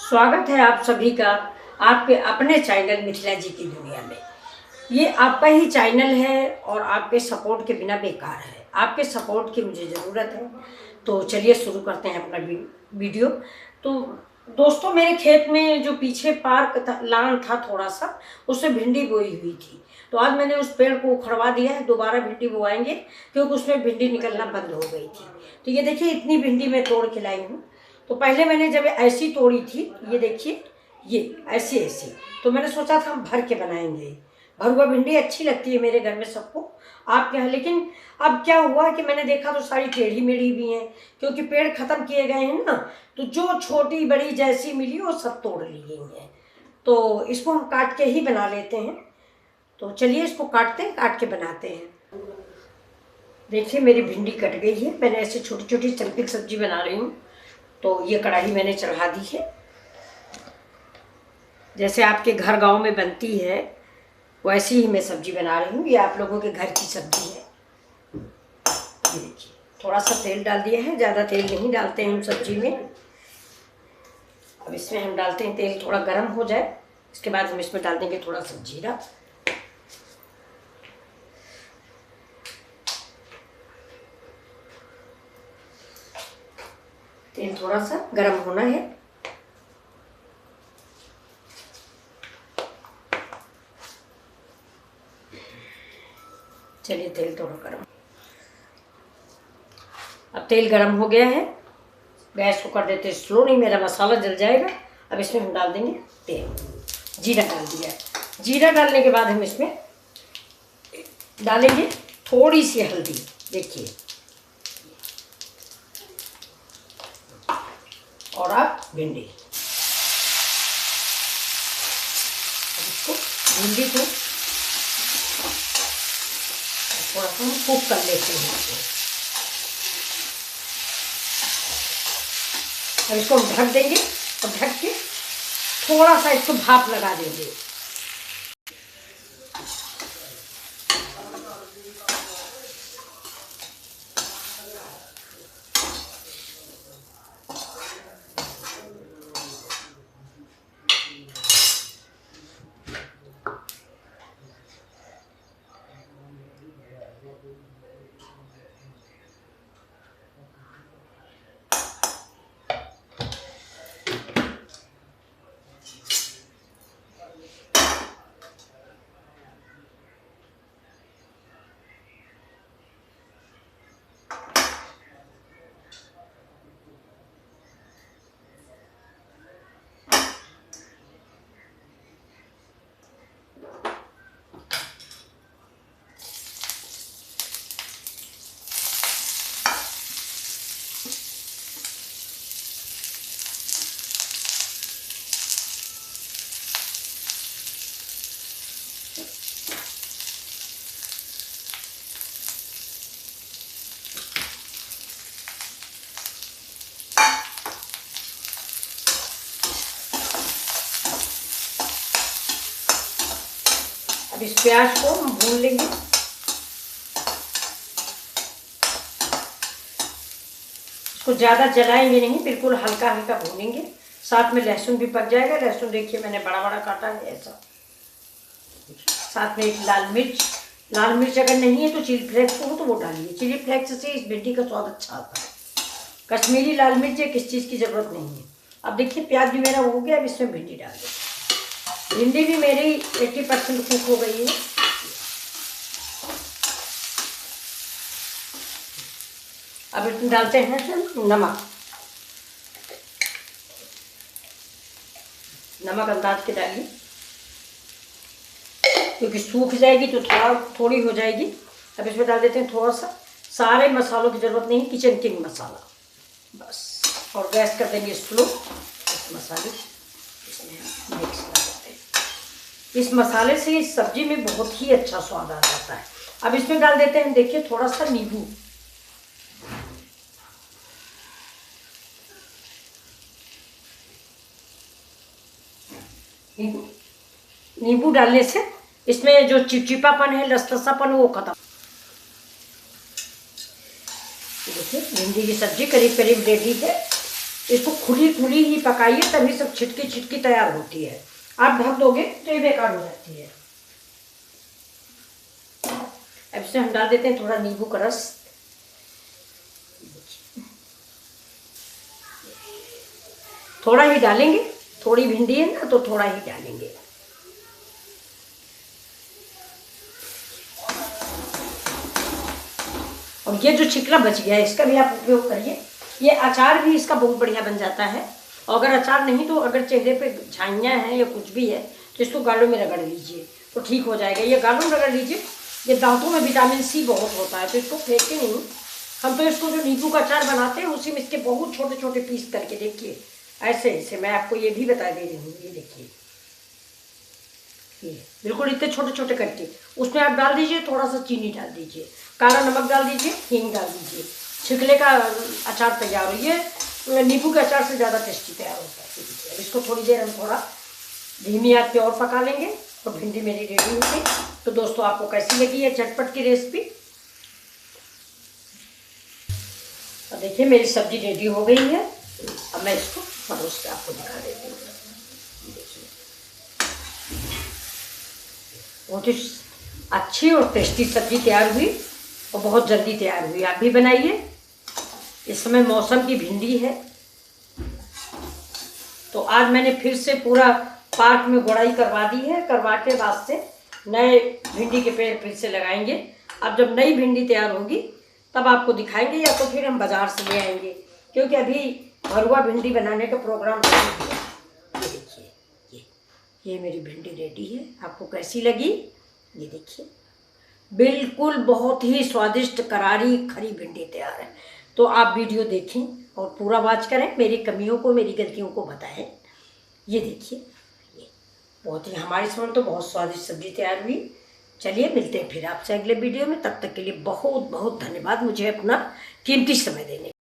स्वागत है आप सभी का आपके अपने चैनल मिथिला जी की दुनिया में। ये आपका ही चैनल है और आपके सपोर्ट के बिना बेकार है। आपके सपोर्ट की मुझे ज़रूरत है। तो चलिए शुरू करते हैं अपना वीडियो। तो दोस्तों, मेरे खेत में जो पीछे पार्क लान था थोड़ा सा, उससे भिंडी बोई हुई थी। तो आज मैंने उस पेड़ को उखड़वा दिया है, दोबारा भिंडी बोआएंगे क्योंकि उसमें भिंडी निकलना बंद हो गई थी। तो ये देखिए, इतनी भिंडी मैं तोड़ के लाई हूँ। तो पहले मैंने जब ऐसी तोड़ी थी, ये देखिए, ये ऐसी ऐसी, तो मैंने सोचा था हम भर के बनाएंगे। भरुआ भिंडी अच्छी लगती है मेरे घर में सबको, आपके यहाँ। लेकिन अब क्या हुआ कि मैंने देखा तो सारी टेढ़ी मेढ़ी भी हैं, क्योंकि पेड़ ख़त्म किए गए हैं ना। तो जो छोटी बड़ी जैसी मिली वो सब तोड़ ली गई हैं। तो इसको हम काट के ही बना लेते हैं। तो चलिए इसको काटते हैं, काट के बनाते हैं। देखिए मेरी भिंडी कट गई है। मैंने ऐसे छोटी छोटी चम्पी की सब्जी बना रही हूँ। तो ये कढ़ाई मैंने चढ़ा दी है, जैसे आपके घर गांव में बनती है वैसी ही मैं सब्जी बना रही हूँ। ये आप लोगों के घर की सब्जी है। ये देखिए, थोड़ा सा तेल डाल दिया है, ज़्यादा तेल नहीं डालते हैं हम सब्जी में। अब इसमें हम डालते हैं, तेल थोड़ा गर्म हो जाए, इसके बाद हम इसमें डाल देंगे थोड़ा सा जीरा। तेल थोड़ा सा गर्म होना है। चलिए तेल थोड़ा गर्म, अब तेल गर्म हो गया है। गैस को कर देते स्लो, नहीं मेरा मसाला जल जाएगा। अब इसमें हम डाल देंगे तेल। जीरा डाल दिया। जीरा डालने के बाद हम इसमें डालेंगे थोड़ी सी हल्दी। देखिए, और अब भिंडी। अब इसको भिंडी को थोड़ा सा हम कुक कर लेते हैं। अब इसको हम ढक देंगे और ढक के थोड़ा सा इसको भाप लगा देंगे। अब इस प्याज को हम भून लेंगे। इसको ज़्यादा जलाएंगे नहीं, बिल्कुल हल्का हल्का भूनेंगे। साथ में लहसुन भी पक जाएगा। लहसुन देखिए मैंने बड़ा बड़ा काटा है ऐसा। साथ में एक लाल मिर्च। लाल मिर्च अगर नहीं है तो चिली फ्लेक्स हो तो वो डालिए। चिली फ्लेक्स से इस भिंडी का स्वाद अच्छा आता है। कश्मीरी लाल मिर्च है, किस चीज़ की ज़रूरत नहीं है। अब देखिए प्याज भी मेरा हो गया। अब इसमें भिंडी डाल दें। भिंडी भी मेरी 80% कुक हो गई है। अब इसमें डालते हैं नमक। नमक अंदाज के डालिए, क्योंकि सूख जाएगी तो थोड़ी हो जाएगी। अब इसमें डाल देते हैं थोड़ा सा, सारे मसालों की ज़रूरत नहीं, किचन किंग मसाला बस। और गैस कर देंगे स्लो। इस मसाले इसमें मिक्स कर देते हैं। इस मसाले से इस सब्जी में बहुत ही अच्छा स्वाद आ जाता है। अब इसमें डाल देते हैं, देखिए, थोड़ा सा नींबू। नींबू डालने से इसमें जो चिपचिपापन है, लसलसापन, वो खत्म। देखिए भिंडी की सब्जी करीब करीब रेडी है। इसको खुली खुली ही पकाइए, तभी सब छिटकी छिटकी तैयार होती है। आप ढक दोगे तो ये बेकार हो जाती है। अब इसमें हम डाल देते हैं थोड़ा नींबू का रस। थोड़ा ही डालेंगे, थोड़ी भिंडी है ना तो थोड़ा ही डालेंगे। और ये जो छिकला बच गया है इसका भी आप उपयोग करिए। ये अचार भी इसका बहुत बढ़िया बन जाता है। और अगर अचार नहीं तो अगर चेहरे पे झाइयाँ हैं या कुछ भी है तो इसको गालों में रगड़ लीजिए तो ठीक हो जाएगा। ये गालों में रगड़ लीजिए। ये दांतों में विटामिन सी बहुत होता है तो इसको फेंके नहीं। हम तो इसको जो नींबू का अचार बनाते हैं उसी में इसके बहुत छोटे छोटे पीस करके देखिए, ऐसे ऐसे मैं आपको ये भी बता दे रही हूँ। ये देखिए, ये बिल्कुल इतने छोटे छोटे करके उसमें आप डाल दीजिए। थोड़ा सा चीनी डाल दीजिए, काला नमक डाल दीजिए, हींग डाल दीजिए। छिकले का अचार तैयार हो। ये नींबू के अचार से ज़्यादा टेस्टी तैयार होता है। इसको थोड़ी देर हम थोड़ा धीमी आंच पे और पका लेंगे और भिंडी मेरी रेडी हो गई। तो दोस्तों आपको कैसी लगी है झटपट की रेसिपी? और देखिए मेरी सब्जी रेडी हो गई है। अब मैं इसको परोस के आपको दिखा देती हूँ। देखिए बहुत ही अच्छी और टेस्टी सब्जी तैयार हुई और बहुत जल्दी तैयार हुई। आप भी बनाइए। इस समय मौसम की भिंडी है तो आज मैंने फिर से पूरा पार्क में गोड़ाई करवा दी है। करवा के बाद से नए भिंडी के पेड़ फिर से लगाएंगे। अब जब नई भिंडी तैयार होगी तब आपको दिखाएंगे, या तो फिर हम बाज़ार से ले आएंगे, क्योंकि अभी भरुआ भिंडी बनाने का प्रोग्राम नहीं है। ये देखिए, ये मेरी भिंडी रेडी है। आपको कैसी लगी? ये देखिए, बिल्कुल बहुत ही स्वादिष्ट करारी खरी भिंडी तैयार है। तो आप वीडियो देखें और पूरा वॉच करें, मेरी कमियों को मेरी गलतियों को बताएं। ये देखिए, ये बहुत ही हमारे समय तो बहुत स्वादिष्ट सब्जी तैयार हुई। चलिए मिलते हैं फिर आपसे अगले वीडियो में। तब तक के लिए बहुत बहुत धन्यवाद मुझे अपना कीमती समय देने।